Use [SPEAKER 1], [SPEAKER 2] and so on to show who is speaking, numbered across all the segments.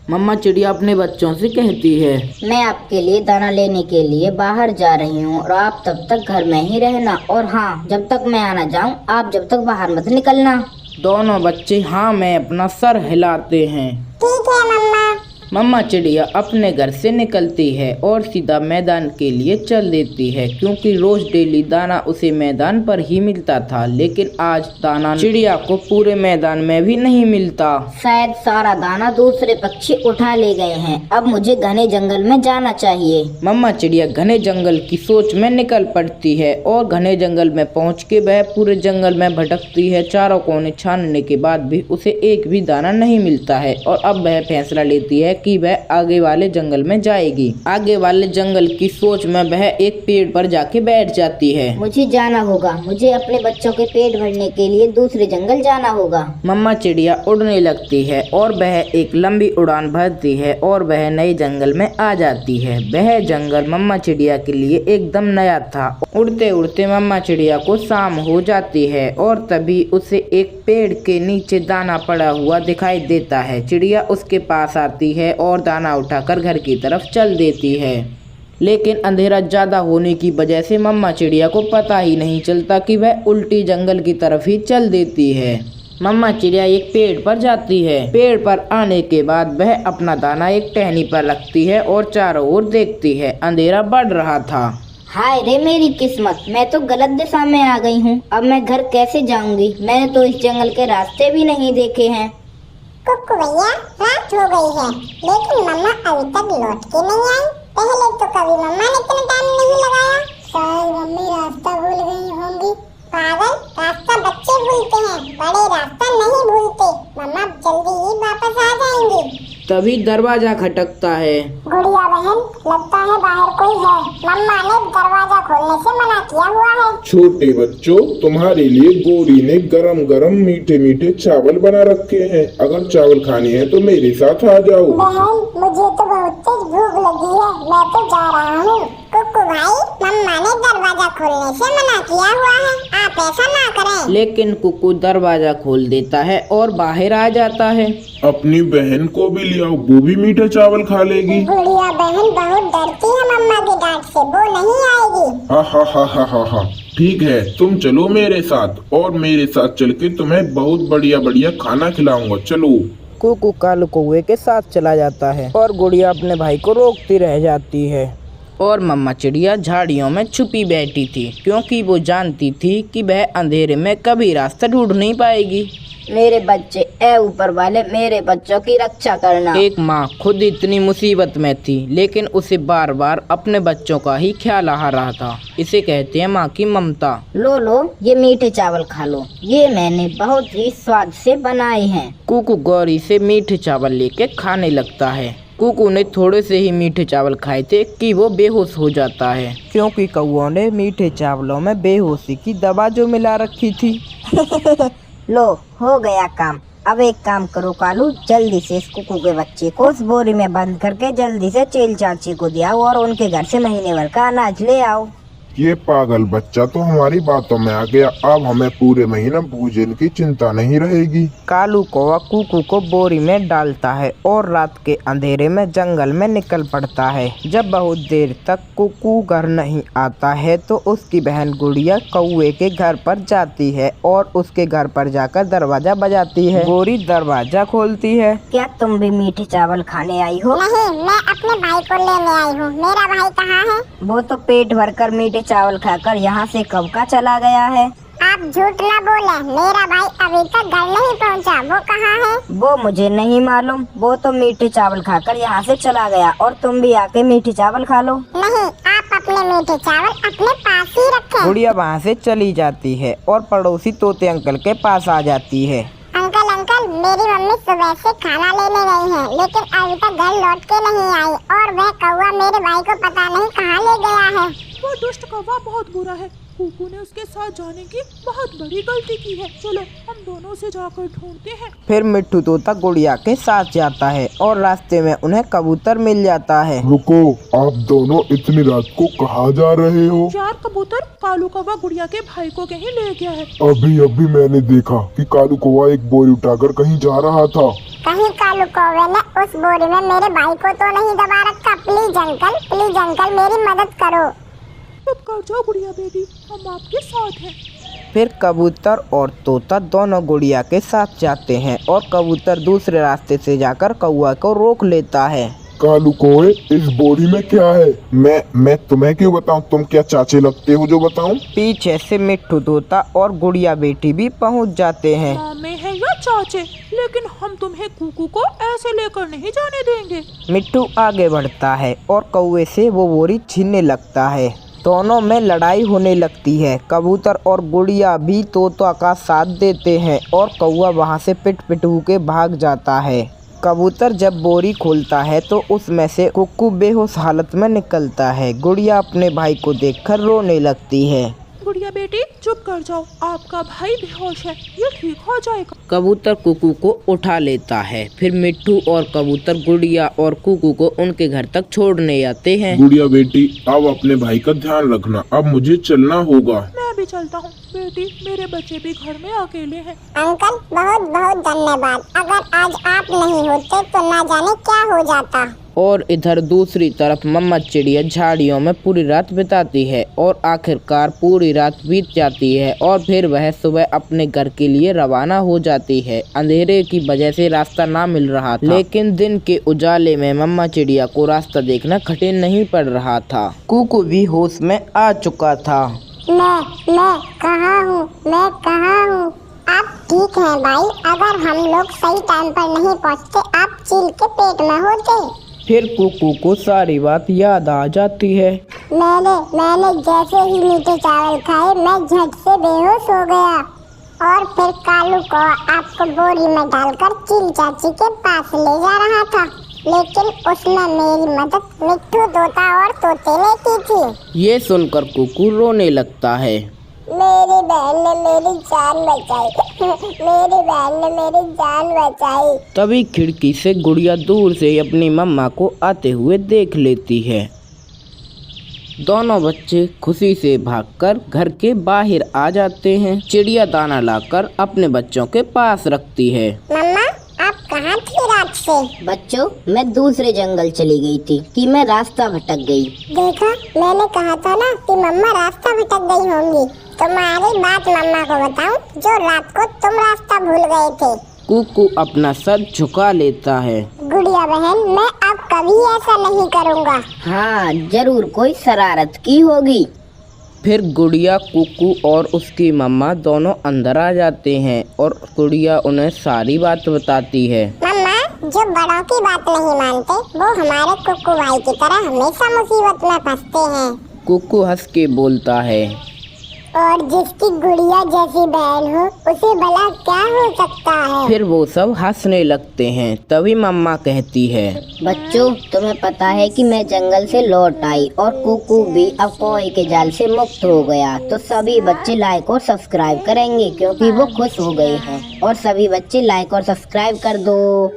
[SPEAKER 1] मम्मा चिड़िया अपने बच्चों से कहती है,
[SPEAKER 2] मैं आपके लिए दाना लेने के लिए बाहर जा रही हूँ और आप तब तक घर में ही रहना। और हाँ, जब तक मैं आना जाऊँ आप जब तक बाहर मत निकलना।
[SPEAKER 1] दोनों बच्चे हाँ में अपना सर हिलाते हैं।
[SPEAKER 3] ठीक है मम्मा।
[SPEAKER 1] मम्मा चिड़िया अपने घर से निकलती है और सीधा मैदान के लिए चल देती है, क्योंकि रोज डेली दाना उसे मैदान पर ही मिलता था। लेकिन आज दाना चिड़िया को पूरे मैदान में भी नहीं मिलता।
[SPEAKER 2] शायद सारा दाना दूसरे पक्षी उठा ले गए हैं। अब मुझे घने जंगल में जाना चाहिए।
[SPEAKER 1] मम्मा चिड़िया घने जंगल की सोच में निकल पड़ती है और घने जंगल में पहुँच के वह पूरे जंगल में भटकती है। चारों कोने छानने के बाद भी उसे एक भी दाना नहीं मिलता है और अब वह फैसला लेती है कि वह आगे वाले जंगल में जाएगी। आगे वाले जंगल की सोच में वह एक पेड़ पर जाके बैठ जाती है।
[SPEAKER 2] मुझे जाना होगा, मुझे अपने बच्चों के पेट भरने के लिए दूसरे जंगल जाना होगा।
[SPEAKER 1] मम्मा चिड़िया उड़ने लगती है और वह एक लंबी उड़ान भरती है और वह नए जंगल में आ जाती है। वह जंगल मम्मा चिड़िया के लिए एकदम नया था। उड़ते उड़ते मम्मा चिड़िया को शाम हो जाती है और तभी उसे एक पेड़ के नीचे दाना पड़ा हुआ दिखाई देता है। चिड़िया उसके पास आती है और दाना उठाकर घर की तरफ चल देती है। लेकिन अंधेरा ज्यादा होने की वजह से मम्मा चिड़िया को पता ही नहीं चलता कि वह उल्टी जंगल की तरफ ही चल देती है। मम्मा चिड़िया एक पेड़ पर जाती है। पेड़ पर आने के बाद वह अपना दाना एक टहनी पर रखती है और चारों ओर देखती है। अंधेरा बढ़ रहा था।
[SPEAKER 2] हाय रे मेरी किस्मत, मैं तो गलत दिशा में आ गई हूँ। अब मैं घर कैसे जाऊँगी? मैंने तो इस जंगल के रास्ते भी नहीं देखे हैं।
[SPEAKER 3] कुक्कू भैया, रात हो गई है लेकिन मम्मा अभी तक लौट के नहीं आई। पहले तो कभी मम्मा ने इतना टाइम नहीं लगाया। शायद मम्मी रास्ता भूल गई होंगी। पागल, रास्ता बच्चे भूलते हैं, बड़े रास्ता नहीं भूलते। मम्मा जल्दी ही वापस आ जाएंगी।
[SPEAKER 1] तभी दरवाजा खटकता है।
[SPEAKER 3] गुड़िया बहन, लगता है बाहर कोई है। मम्मा ने दरवाजा खोलने से मना किया हुआ है।
[SPEAKER 4] छोटे बच्चों, तुम्हारे लिए गौरी ने गरम गरम मीठे मीठे चावल बना रखे हैं। अगर चावल खाने हैं तो मेरे साथ आ जाओ।
[SPEAKER 3] बहन, मुझे तो बहुत तेज भूख लगी है, मैं तो जा रहा हूँ। कुक्कू भाई, मम्मा ने दरवाजा खोलने से मना किया हुआ है, आप ऐसा ना करें।
[SPEAKER 1] लेकिन कुक्कू दरवाजा खोल देता है और बाहर आ जाता है।
[SPEAKER 4] अपनी बहन को भी ले आओ, वो भी मीठे चावल खा लेगी।
[SPEAKER 3] गुड़िया बहन बहुत डरती है मम्मा की डांट से, वो नहीं आएगी।
[SPEAKER 4] हा हा हा हा हा हा। ठीक है, तुम चलो मेरे साथ और मेरे साथ चल के तुम्हें बहुत बढ़िया बढ़िया खाना खिलाऊंगा। चलो।
[SPEAKER 1] कुक्कू कालू कौवे के साथ चला जाता है और गुड़िया अपने भाई को रोकती रह जाती है। और मम्मा चिड़िया झाड़ियों में छुपी बैठी थी, क्योंकि वो जानती थी कि वह अंधेरे में कभी रास्ता ढूंढ नहीं पाएगी।
[SPEAKER 2] मेरे बच्चे, ए ऊपर वाले, मेरे बच्चों की रक्षा करना।
[SPEAKER 1] एक माँ खुद इतनी मुसीबत में थी, लेकिन उसे बार बार अपने बच्चों का ही ख्याल आ रहा था। इसे कहते हैं माँ की ममता।
[SPEAKER 2] लो, ये मीठे चावल खा लो, ये मैंने बहुत ही स्वाद से बनाए हैं।
[SPEAKER 1] कुक्कू गौरी से मीठे चावल लेके खाने लगता है। कुक्कू ने थोड़े से ही मीठे चावल खाए थे कि वो बेहोश हो जाता है, क्योंकि कौओं ने मीठे चावलों में बेहोशी की दवा जो मिला रखी थी।
[SPEAKER 2] लो, हो गया काम। अब एक काम करो कालू, जल्दी से इस कुक्कू के बच्चे को उस बोरी में बंद करके जल्दी से चेल चाची को दिया और उनके घर से महीने भर का अनाज ले आओ।
[SPEAKER 4] ये पागल बच्चा तो हमारी बातों में आ गया। अब हमें पूरे महीना भोजन की चिंता नहीं रहेगी।
[SPEAKER 1] कालू कौवा कुक्कू को बोरी में डालता है और रात के अंधेरे में जंगल में निकल पड़ता है। जब बहुत देर तक कुक्कू घर नहीं आता है तो उसकी बहन गुड़िया कौवे के घर पर जाती है और उसके घर पर जाकर दरवाजा बजाती है। गोरी दरवाजा खोलती है।
[SPEAKER 2] क्या तुम भी मीठे चावल खाने आई हो?
[SPEAKER 3] नहीं, मैं अपने भाई को लेने आई हूँ। मेरा भाई कहाँ है?
[SPEAKER 2] वो तो पेट भरकर मीठे चावल खाकर यहाँ से कब का चला गया है।
[SPEAKER 3] आप झूठ ना बोले, मेरा भाई अभी तक घर नहीं पहुँचा। वो कहाँ है?
[SPEAKER 2] वो मुझे नहीं मालूम, वो तो मीठे चावल खाकर यहाँ से चला गया और तुम भी आके मीठे चावल खा लो।
[SPEAKER 3] नहीं, आप अपने मीठे चावल अपने पास ही रखें।
[SPEAKER 1] गुड़िया वहाँ से चली जाती है और पड़ोसी तोते अंकल के पास आ जाती है।
[SPEAKER 3] अंकल, मेरी मम्मी सुबह से खाना लेने गई है, लेकिन अभी तक घर लौट के नहीं आई और वह कौवा मेरे भाई को पता नहीं कहाँ ले गया है।
[SPEAKER 5] वो दुष्ट कौवा बहुत बुरा है। कुक्कू ने उसके साथ जाने की बहुत बड़ी गलती की है। चलो हम दोनों से जाकर ढूंढते हैं।
[SPEAKER 1] फिर मिट्ठू तोता गुड़िया के साथ जाता है और रास्ते में उन्हें कबूतर मिल जाता है।
[SPEAKER 4] रुको, आप दोनों इतनी रात को कहाँ जा रहे हो?
[SPEAKER 5] यार कबूतर, कालू कौवा गुड़िया के भाई को कहीं ले गया है।
[SPEAKER 4] अभी मैंने देखा कि कालू कौवा एक बोरी उठाकर कहीं जा रहा था।
[SPEAKER 3] कहीं कालू कौवे ने उस बोरी में मेरे भाई को तो नहीं दबा रखा? प्लीज अंकल मेरी मदद करो।
[SPEAKER 5] चुप कर जाओ गुड़िया बेटी, हम आपके साथ हैं।
[SPEAKER 1] फिर कबूतर और तोता दोनों गुड़िया के साथ जाते हैं और कबूतर दूसरे रास्ते से जाकर कौवा को रोक लेता है।
[SPEAKER 4] कालू कौवे, इस बोरी में क्या है? मैं तुम्हें क्यों बताऊं? तुम क्या चाचे लगते हो जो बताऊं?
[SPEAKER 1] पीछे से मिट्ठू तोता और गुड़िया बेटी भी पहुंच जाते हैं।
[SPEAKER 5] मामे हैं या चाचे, लेकिन हम तुम्हें कुकू को ऐसे लेकर नहीं जाने देंगे।
[SPEAKER 1] मिट्ठू आगे बढ़ता है और कौवे से वो बोरी छीनने लगता है। दोनों में लड़ाई होने लगती है। कबूतर और गुड़िया भी तोता का साथ देते हैं और कौवा वहां से पिटू के भाग जाता है। कबूतर जब बोरी खोलता है तो उसमें से कुक्कू बेहोश हालत में निकलता है। गुड़िया अपने भाई को देखकर रोने लगती है।
[SPEAKER 5] गुड़िया बेटी चुप कर जाओ, आपका भाई बेहोश है, ये ठीक हो जाएगा।
[SPEAKER 1] कबूतर कुकू को उठा लेता है। फिर मिट्ठू और कबूतर गुड़िया और कुकू को उनके घर तक छोड़ने आते हैं।
[SPEAKER 4] गुड़िया बेटी, अब अपने भाई का ध्यान रखना, अब मुझे चलना होगा।
[SPEAKER 5] मैं भी चलता हूँ बेटी, मेरे बच्चे भी घर में अकेले हैं।
[SPEAKER 3] अंकल बहुत बहुत धन्यवाद, अगर आज आप नहीं होते तो ना जाने क्या हो जाता।
[SPEAKER 1] और इधर दूसरी तरफ मम्मा चिड़िया झाड़ियों में पूरी रात बिताती है और आखिरकार पूरी रात बीत जाती है और फिर वह सुबह अपने घर के लिए रवाना हो जाती है। अंधेरे की वजह से रास्ता ना मिल रहा था, लेकिन दिन के उजाले में मम्मा चिड़िया को रास्ता देखना कठिन नहीं पड़ रहा था। कुकू भी होश में आ चुका था।
[SPEAKER 3] मैं कहाँ हूँ? आप ठीक हैं भाई? अगर हम लोग सही टाइम पर नहीं पहुँचते, आप चील के पेट में होते।
[SPEAKER 1] फिर कुकू को सारी बात याद आ जाती है।
[SPEAKER 3] मैंने जैसे ही मीठे चावल खाए, मैं झट से बेहोश हो गया और फिर कालू को आपको बोरी में डालकर चील चाची के पास ले जा रहा था, लेकिन उसने मेरी मदद मिट्ठू तोता और तोते ने की थी।
[SPEAKER 1] ये सुनकर कुकू रोने लगता है।
[SPEAKER 3] मेरी बहन ने मेरी जान बचाई।
[SPEAKER 1] तभी खिड़की से गुड़िया दूर से अपनी मम्मा को आते हुए देख लेती है। दोनों बच्चे खुशी से भागकर घर के बाहर आ जाते हैं। चिड़िया दाना लाकर अपने बच्चों के पास रखती है।
[SPEAKER 3] मम्मा, आप कहाँ थी रात से?
[SPEAKER 2] बच्चों, मैं दूसरे जंगल चली गई थी कि मैं रास्ता भटक गई।
[SPEAKER 3] देखा, मैंने कहा था ना कि मम्मा रास्ता भटक गई होंगी। तुम्हारी बात मम्मा को बताऊं, जो रात को तुम रास्ता भूल गए थे।
[SPEAKER 1] कुकू अपना सर झुका लेता है।
[SPEAKER 3] गुड़िया बहन, मैं अब कभी ऐसा नहीं करूँगा।
[SPEAKER 2] हाँ, जरूर कोई शरारत की होगी।
[SPEAKER 1] फिर गुड़िया, कुकू और उसकी मम्मा दोनों अंदर आ जाते हैं और गुड़िया उन्हें सारी बात बताती है।
[SPEAKER 3] मम्मा, जो बड़ों की बात नहीं मानते, वो हमारे कुकू भाई की तरह हमेशा मुसीबत में फंसते हैं।
[SPEAKER 1] कुकू हंस के बोलता है,
[SPEAKER 3] और जिसकी गुड़िया जैसी बहन हो, उसे भला क्या हो सकता है।
[SPEAKER 1] फिर वो सब हंसने लगते हैं। तभी मम्मा कहती है,
[SPEAKER 2] बच्चों, तुम्हें पता है कि मैं जंगल से लौट आई और कुकू भी अब कौवे के जाल से मुक्त हो गया, तो सभी बच्चे लाइक और सब्सक्राइब करेंगे क्योंकि वो खुश हो गए हैं। और सभी बच्चे लाइक और सब्सक्राइब कर दो।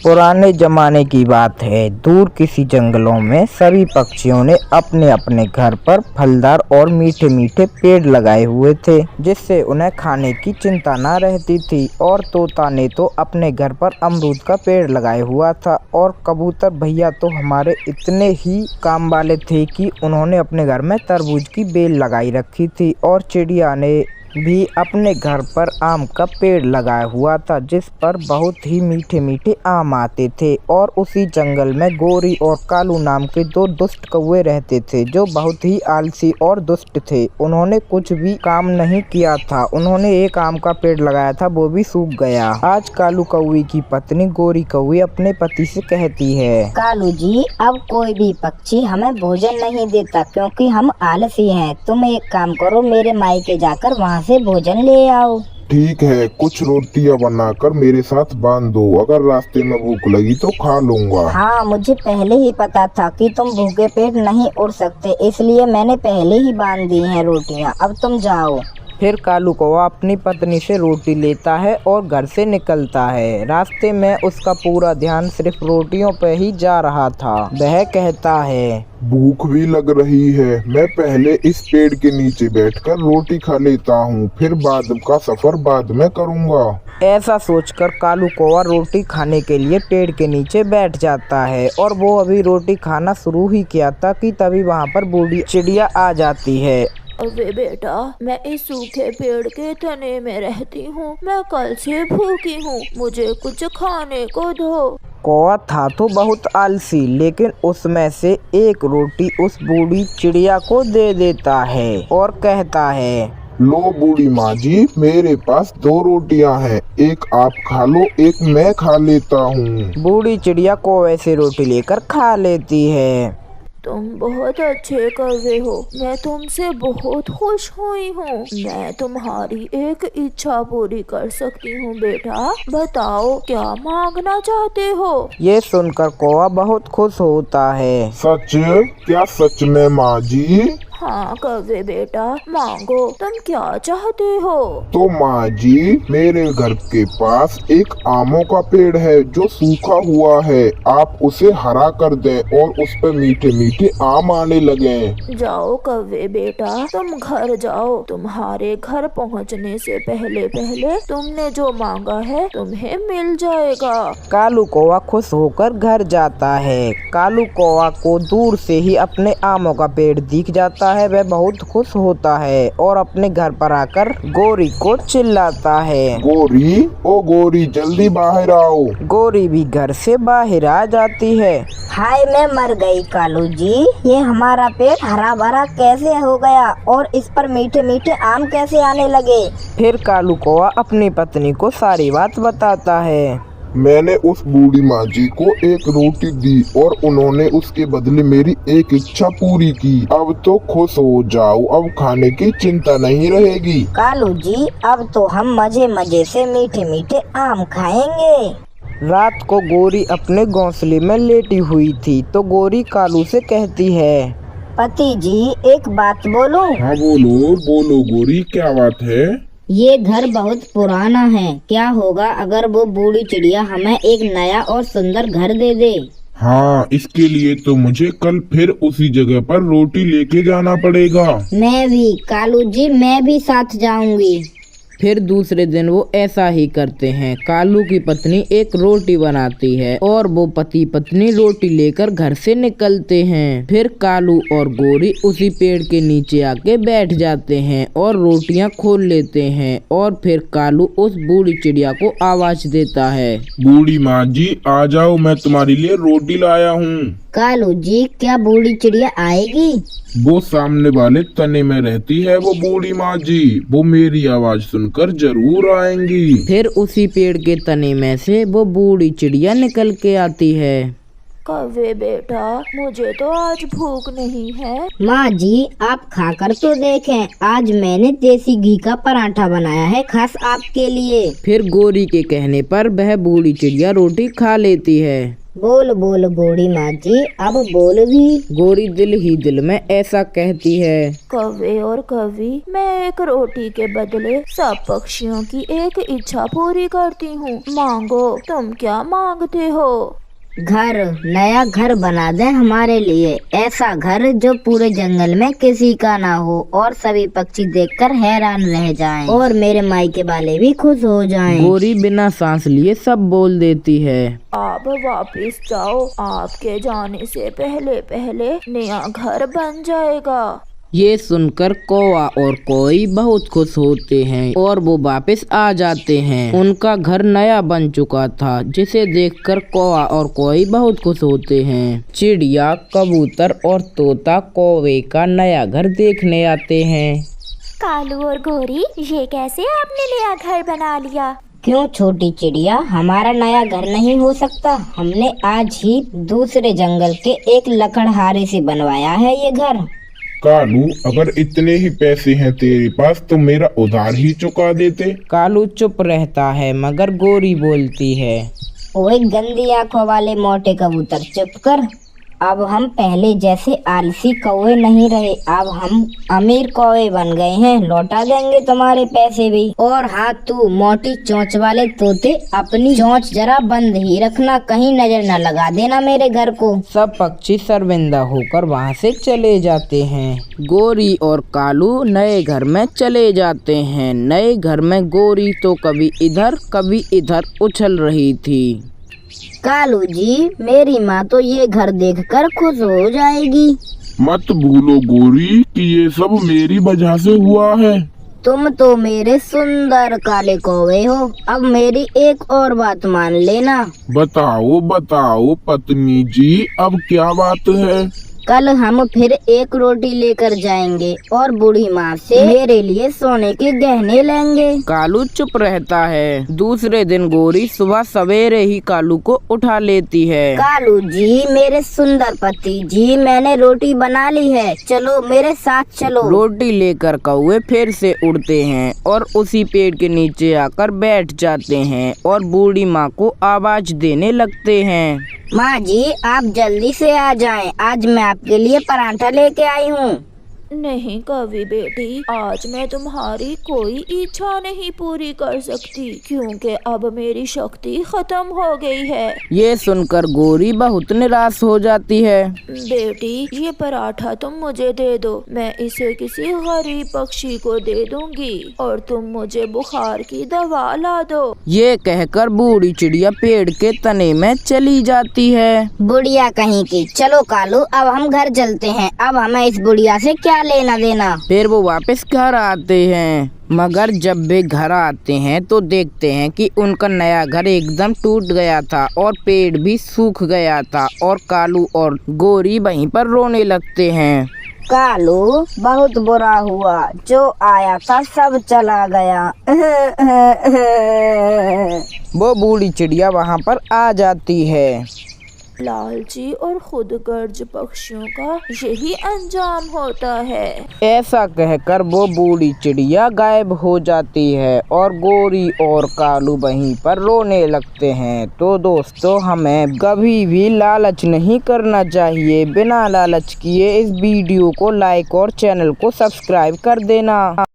[SPEAKER 1] पुराने जमाने की बात है। दूर किसी जंगलों में सभी पक्षियों ने अपने अपने घर पर फलदार और मीठे मीठे पेड़ लगाए हुए थे, जिससे उन्हें खाने की चिंता ना रहती थी। और तोता ने तो अपने घर पर अमरूद का पेड़ लगाए हुआ था और कबूतर भैया तो हमारे इतने ही काम वाले थे कि उन्होंने अपने घर में तरबूज की बेल लगाई रखी थी। और चिड़िया ने भी अपने घर पर आम का पेड़ लगाया हुआ था, जिस पर बहुत ही मीठे मीठे आम आते थे। और उसी जंगल में गोरी और कालू नाम के दो दुष्ट कौवे रहते थे, जो बहुत ही आलसी और दुष्ट थे। उन्होंने कुछ भी काम नहीं किया था। उन्होंने एक आम का पेड़ लगाया था, वो भी सूख गया। आज कालू कौवे की पत्नी गोरी कौवे अपने पति से कहती है,
[SPEAKER 2] कालू जी, अब कोई भी पक्षी हमें भोजन नहीं देता क्योंकि हम आलसी हैं। तुम एक काम करो, मेरे मायके जाकर वहाँ से भोजन ले आओ।
[SPEAKER 4] ठीक है, कुछ रोटियां बनाकर मेरे साथ बांध दो, अगर रास्ते में भूख लगी तो खा लूंगा।
[SPEAKER 2] हाँ, मुझे पहले ही पता था कि तुम भूखे पेट नहीं उड़ सकते, इसलिए मैंने पहले ही बांध दी हैं रोटियां। अब तुम जाओ।
[SPEAKER 1] फिर कालू कौवा अपनी पत्नी से रोटी लेता है और घर से निकलता है। रास्ते में उसका पूरा ध्यान सिर्फ रोटियों पे ही जा रहा था। वह कहता है,
[SPEAKER 4] भूख भी लग रही है, मैं पहले इस पेड़ के नीचे बैठकर रोटी खा लेता हूँ, फिर बाद का सफर बाद में करूँगा।
[SPEAKER 1] ऐसा सोचकर कालू कौवा रोटी खाने के लिए पेड़ के नीचे बैठ जाता है और वो अभी रोटी खाना शुरू ही किया था कि तभी वहाँ पर बूढ़ी चिड़िया आ जाती है।
[SPEAKER 5] अबे बेटा, मैं इस सूखे पेड़ के तने में रहती हूँ, मैं कल से भूखी हूँ, मुझे कुछ खाने को दो।
[SPEAKER 1] कौवा था तो बहुत आलसी, लेकिन उसमें से एक रोटी उस बूढ़ी चिड़िया को दे देता है और कहता है,
[SPEAKER 4] लो बूढ़ी माँ जी, मेरे पास 2 रोटियां हैं, एक आप खा लो, एक मैं खा लेता हूँ।
[SPEAKER 1] बूढ़ी चिड़िया कौवे से रोटी लेकर खा लेती है।
[SPEAKER 5] तुम बहुत अच्छे कौवे हो, मैं तुमसे बहुत खुश हुई हूँ। मैं तुम्हारी एक इच्छा पूरी कर सकती हूँ बेटा, बताओ क्या मांगना चाहते हो?
[SPEAKER 1] ये सुनकर कौवा बहुत खुश होता है।
[SPEAKER 4] सच? क्या सच में माँ जी?
[SPEAKER 5] हाँ कौवे बेटा, मांगो, तुम क्या चाहते हो?
[SPEAKER 4] तो माँ जी, मेरे घर के पास एक आमों का पेड़ है जो सूखा हुआ है, आप उसे हरा कर दें और उस पर मीठे मीठे आम आने लगे।
[SPEAKER 5] जाओ कौवे बेटा, तुम घर जाओ, तुम्हारे घर पहुँचने से पहले पहले तुमने जो मांगा है तुम्हें मिल जाएगा।
[SPEAKER 1] कालू कौवा खुश होकर घर जाता है। कालू कौवा को दूर से ही अपने आमों का पेड़ दिख जाता है। वह बहुत खुश होता है और अपने घर पर आकर गोरी को चिल्लाता है,
[SPEAKER 4] गोरी, ओ गोरी, जल्दी बाहर आओ।
[SPEAKER 1] गोरी भी घर से बाहर आ जाती है।
[SPEAKER 2] हाय, मैं मर गई कालू जी, ये हमारा पेड़ हरा भरा कैसे हो गया और इस पर मीठे मीठे आम कैसे आने लगे?
[SPEAKER 1] फिर कालू कौवा अपनी पत्नी को सारी बात बताता है।
[SPEAKER 4] मैंने उस बूढ़ी माँ जी को एक रोटी दी और उन्होंने उसके बदले मेरी एक इच्छा पूरी की। अब तो खुश हो जाओ, अब खाने की चिंता नहीं रहेगी।
[SPEAKER 2] कालू जी, अब तो हम मजे मजे से मीठे मीठे आम खाएंगे।
[SPEAKER 1] रात को गोरी अपने घोंसले में लेटी हुई थी तो गोरी कालू से कहती है,
[SPEAKER 2] पति जी, एक बात बोलूं?
[SPEAKER 4] हाँ बोलो बोलो गोरी, क्या बात है?
[SPEAKER 2] ये घर बहुत पुराना है, क्या होगा अगर वो बूढ़ी चिड़िया हमें एक नया और सुंदर घर दे दे?
[SPEAKER 4] हाँ, इसके लिए तो मुझे कल फिर उसी जगह पर रोटी लेके जाना पड़ेगा।
[SPEAKER 2] मैं भी कालू जी, मैं भी साथ जाऊंगी।
[SPEAKER 1] फिर दूसरे दिन वो ऐसा ही करते हैं। कालू की पत्नी एक रोटी बनाती है और वो पति पत्नी रोटी लेकर घर से निकलते हैं। फिर कालू और गोरी उसी पेड़ के नीचे आके बैठ जाते हैं और रोटियां खोल लेते हैं और फिर कालू उस बूढ़ी चिड़िया को आवाज देता है,
[SPEAKER 4] बूढ़ी माँ जी, आ जाओ, मैं तुम्हारे लिए रोटी लाया हूँ।
[SPEAKER 2] कालू जी, क्या बूढ़ी चिड़िया आएगी?
[SPEAKER 4] वो सामने वाले तने में रहती है वो बूढ़ी माँ जी, वो मेरी आवाज सुनकर जरूर आएंगी।
[SPEAKER 1] फिर उसी पेड़ के तने में से वो बूढ़ी चिड़िया निकल के आती है।
[SPEAKER 5] कौवे बेटा, मुझे तो आज भूख नहीं है।
[SPEAKER 2] माँ जी, आप खाकर तो देखें, आज मैंने देसी घी का पराठा बनाया है खास आपके लिए।
[SPEAKER 1] फिर गोरी के कहने पर वह बूढ़ी चिड़िया रोटी खा लेती है।
[SPEAKER 2] बोल बोल बूढ़ी माँ जी, अब बोल भी।
[SPEAKER 1] गोरी दिल ही दिल में ऐसा कहती है,
[SPEAKER 5] कौवे और कौवी, मैं एक रोटी के बदले सब पक्षियों की एक इच्छा पूरी करती हूँ, मांगो, तुम क्या मांगते हो?
[SPEAKER 2] घर, नया घर बना दे हमारे लिए, ऐसा घर जो पूरे जंगल में किसी का ना हो और सभी पक्षी देखकर हैरान रह जाएं और मेरे मायके वाले भी खुश हो जाएं।
[SPEAKER 1] गोरी बिना सांस लिए सब बोल देती है।
[SPEAKER 5] आप वापस जाओ, आपके जाने से पहले पहले नया घर बन जाएगा।
[SPEAKER 1] ये सुनकर कौवा और कोई बहुत खुश होते हैं और वो वापस आ जाते हैं। उनका घर नया बन चुका था, जिसे देखकर कौवा और कोई बहुत खुश होते हैं। चिड़िया, कबूतर और तोता कौवे का नया घर देखने आते हैं।
[SPEAKER 3] कालू और गोरी, ये कैसे आपने नया घर बना लिया?
[SPEAKER 2] क्यों छोटी चिड़िया, हमारा नया घर नहीं हो सकता? हमने आज ही दूसरे जंगल के एक लकड़हारे से बनवाया है ये घर।
[SPEAKER 4] कालू, अगर इतने ही पैसे हैं तेरे पास तो मेरा उधार ही चुका देते।
[SPEAKER 1] कालू चुप रहता है मगर गोरी बोलती है,
[SPEAKER 2] ओए गंदी आंखों वाले मोटे कबूतर, चुप कर। अब हम पहले जैसे आलसी कौवे नहीं रहे, अब हम अमीर कौवे बन गए हैं। लौटा देंगे तुम्हारे पैसे भी। और हाँ, तू मोटी चोंच वाले तोते, अपनी चोंच जरा बंद ही रखना, कहीं नजर न लगा देना मेरे घर को।
[SPEAKER 1] सब पक्षी शर्मिंदा होकर वहाँ से चले जाते हैं। गोरी और कालू नए घर में चले जाते हैं। नए घर में गोरी तो कभी इधर उछल रही थी।
[SPEAKER 2] कालू जी, मेरी माँ तो ये घर देखकर खुश हो जाएगी।
[SPEAKER 4] मत भूलो गोरी कि ये सब मेरी वजह से हुआ है।
[SPEAKER 2] तुम तो मेरे सुंदर काले कौवे हो। अब मेरी एक और बात मान लेना।
[SPEAKER 4] बताओ पत्नी जी, अब क्या बात है?
[SPEAKER 2] कल हम फिर एक रोटी लेकर जाएंगे और बूढ़ी माँ से मेरे लिए सोने के गहने लेंगे।
[SPEAKER 1] कालू चुप रहता है। दूसरे दिन गोरी सुबह सवेरे ही कालू को उठा लेती है।
[SPEAKER 2] कालू जी, मेरे सुंदर पति जी, मैंने रोटी बना ली है, चलो मेरे साथ चलो।
[SPEAKER 1] रोटी लेकर कौवे फिर से उड़ते हैं और उसी पेड़ के नीचे आकर बैठ जाते हैं और बूढ़ी माँ को आवाज देने लगते हैं।
[SPEAKER 2] माँ जी, आप जल्दी से आ जाएं, आज मैं आपके लिए पराठा लेके आई हूँ।
[SPEAKER 5] नहीं कवि बेटी, आज मैं तुम्हारी कोई इच्छा नहीं पूरी कर सकती, क्योंकि अब मेरी शक्ति खत्म हो गई है।
[SPEAKER 1] ये सुनकर गोरी बहुत निराश हो जाती है।
[SPEAKER 5] बेटी, ये पराठा तुम मुझे दे दो, मैं इसे किसी गरीब पक्षी को दे दूंगी और तुम मुझे बुखार की दवा ला दो।
[SPEAKER 1] ये कहकर बूढ़ी चिड़िया पेड़ के तने में चली जाती है।
[SPEAKER 2] बुढ़िया कहीं की, चलो कालू, अब हम घर चलते हैं। अब हमें इस बुढ़िया से क्या लेना देना।
[SPEAKER 1] फिर वो वापस घर आते हैं, मगर जब वे घर आते हैं तो देखते हैं कि उनका नया घर एकदम टूट गया था और पेड़ भी सूख गया था और कालू और गोरी वहीं पर रोने लगते हैं।
[SPEAKER 2] कालू, बहुत बुरा हुआ, जो आया था सब चला गया।
[SPEAKER 1] वो बूढ़ी चिड़िया वहाँ पर आ जाती है।
[SPEAKER 5] लालची और खुदगर्ज पक्षियों का यही अंजाम होता है।
[SPEAKER 1] ऐसा कहकर वो बूढ़ी चिड़िया गायब हो जाती है और गोरी और कालू वहीं पर रोने लगते हैं। तो दोस्तों, हमें कभी भी लालच नहीं करना चाहिए। बिना लालच किए इस वीडियो को लाइक और चैनल को सब्सक्राइब कर देना।